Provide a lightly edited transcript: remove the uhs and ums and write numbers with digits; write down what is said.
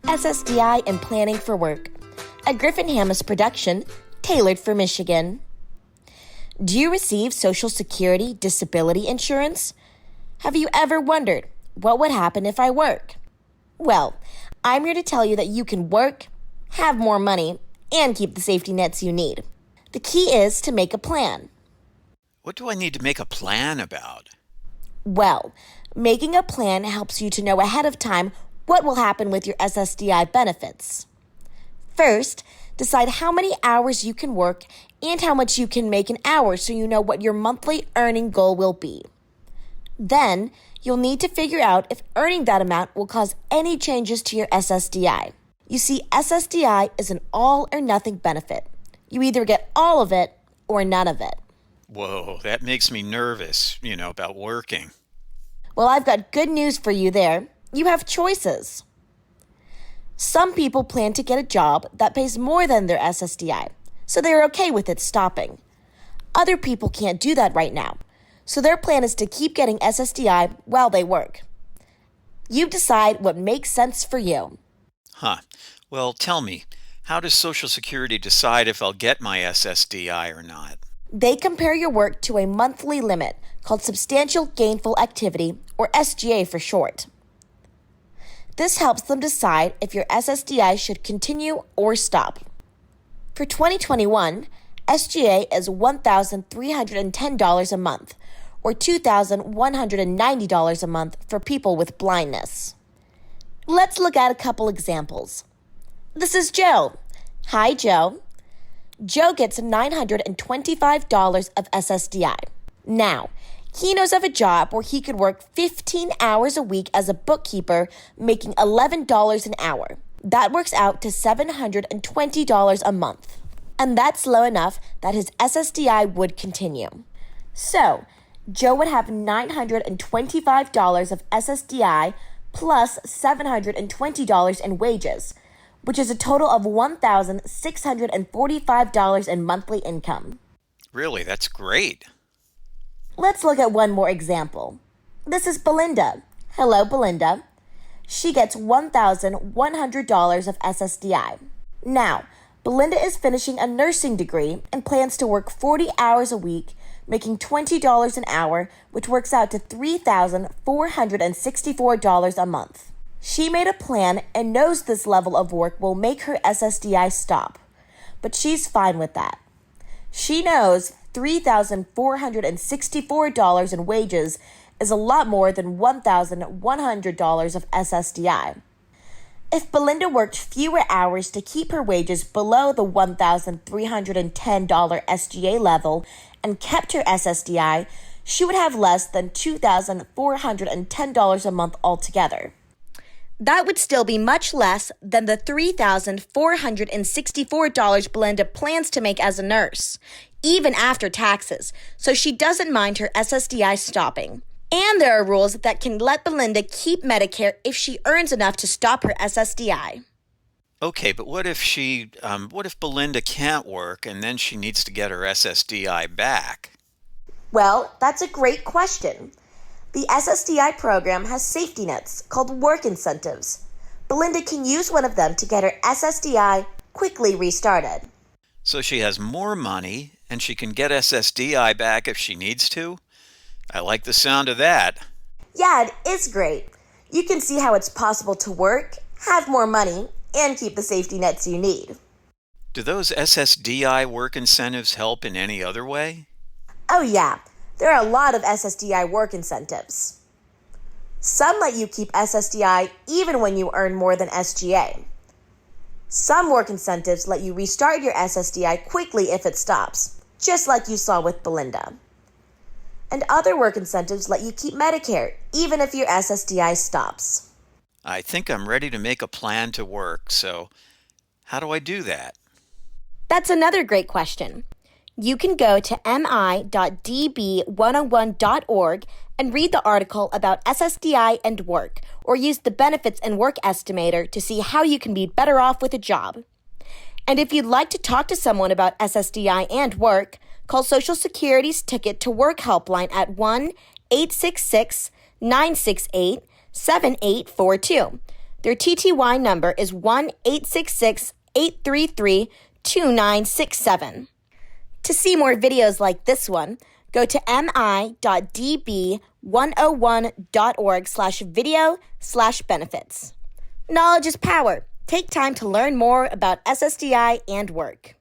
SSDI and Planning for Work, a Griffin Hammes production tailored for Michigan. Do you receive Social Security disability insurance? Have you ever wondered, what would happen if I work? Well, I'm here to tell you that you can work, have more money, and keep the safety nets you need. The key is to make a plan. What do I need to make a plan about? Well, making a plan helps you to know ahead of time what will happen with your SSDI benefits. First, decide how many hours you can work and how much you can make an hour so you know what your monthly earning goal will be. Then, you'll need to figure out if earning that amount will cause any changes to your SSDI. You see, SSDI is an all or nothing benefit. You either get all of it or none of it. Whoa, that makes me nervous, about working. Well, I've got good news for you there. You have choices. Some people plan to get a job that pays more than their SSDI, so they're okay with it stopping. Other people can't do that right now, so their plan is to keep getting SSDI while they work. You decide what makes sense for you. Well, tell me, how does Social Security decide if I'll get my SSDI or not? They compare your work to a monthly limit called Substantial Gainful Activity, or SGA for short. This helps them decide if your SSDI should continue or stop. For 2021, SGA is $1,310 a month, or $2,190 a month for people with blindness. Let's look at a couple examples. This is Joe. Hi, Joe. Joe gets $925 of SSDI. Now, he knows of a job where he could work 15 hours a week as a bookkeeper, making $11 an hour. That works out to $720 a month. And that's low enough that his SSDI would continue. So, Joe would have $925 of SSDI plus $720 in wages, which is a total of $1,645 in monthly income. Really, that's great. Let's look at one more example. This is Belinda. Hello, Belinda. She gets $1,100 of SSDI. Now, Belinda is finishing a nursing degree and plans to work 40 hours a week, making $20 an hour, which works out to $3,464 a month. She made a plan and knows this level of work will make her SSDI stop, but she's fine with that. She knows $3,464 in wages is a lot more than $1,100 of SSDI. If Belinda worked fewer hours to keep her wages below the $1,310 SGA level and kept her SSDI, she would have less than $2,410 a month altogether. That would still be much less than the $3,464 Belinda plans to make as a nurse, even after taxes, so she doesn't mind her SSDI stopping. And there are rules that can let Belinda keep Medicare if she earns enough to stop her SSDI. Okay, but what if Belinda can't work and then she needs to get her SSDI back? Well, that's a great question. The SSDI program has safety nets called work incentives. Belinda can use one of them to get her SSDI quickly restarted. So she has more money and she can get SSDI back if she needs to? I like the sound of that. Yeah, it is great. You can see how it's possible to work, have more money, and keep the safety nets you need. Do those SSDI work incentives help in any other way? Oh yeah, there are a lot of SSDI work incentives. Some let you keep SSDI even when you earn more than SGA. Some work incentives let you restart your SSDI quickly if it stops, just like you saw with Belinda. And other work incentives let you keep Medicare, even if your SSDI stops. I think I'm ready to make a plan to work, so how do I do that? That's another great question. You can go to mi.db101.org and read the article about SSDI and work, or use the Benefits and Work Estimator to see how you can be better off with a job. And if you'd like to talk to someone about SSDI and work, call Social Security's Ticket to Work helpline at 1-866-968-7842. Their TTY number is 1-866-833-2967. To see more videos like this one, go to mi.db101.org/video/benefits. Knowledge is power. Take time to learn more about SSDI and work.